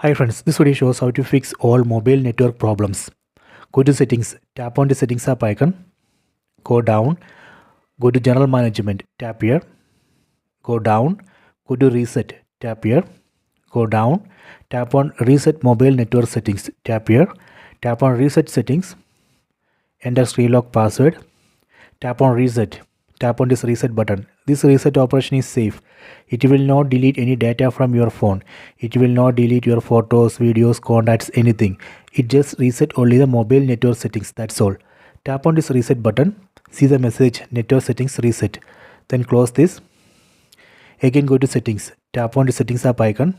Hi friends, this video shows how to fix all mobile network problems. Go to settings, tap on the settings app icon, go down, go to general management, tap here, go down, go to reset, tap here, go down, tap on reset mobile network settings, tap here, tap on reset settings, enter relock password, tap on reset, tap on this reset button. This reset operation is safe. It will not delete any data from your phone. It will not delete your photos, videos, contacts, anything. It just reset only the mobile network settings, that's all. Tap on this reset button, see the message network settings reset. Then close this. Again go to settings, tap on the settings app icon,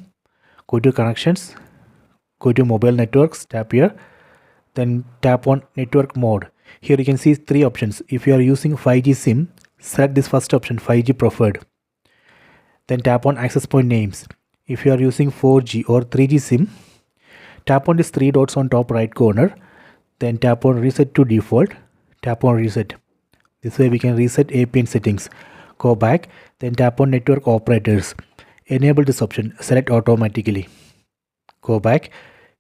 go to connections, go to mobile networks, tap here, then tap on network mode. Here you can see three options. If you are using 5G SIM, select this first option, 5G preferred. Then tap on access point names. If you are using 4G or 3G SIM, tap on these three dots on top right corner. Then tap on reset to default. Tap on reset. This way we can reset APN settings. Go back, then tap on network operators. Enable this option, select automatically. Go back.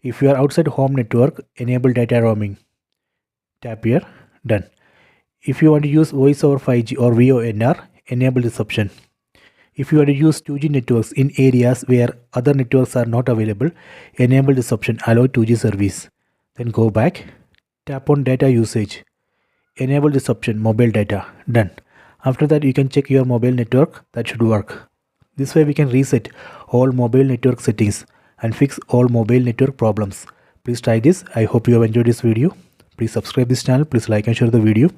If you are outside home network, enable data roaming. Tap here, done. If you want to use voice over 5G or VoNR, enable this option. If you want to use 2G networks in areas where other networks are not available, enable this option, allow 2G service. Then go back, tap on data usage. Enable this option, mobile data, done. After that you can check your mobile network, that should work. This way we can reset all mobile network settings and fix all mobile network problems. Please try this. I hope you have enjoyed this video. Please subscribe this channel. Please like and share the video.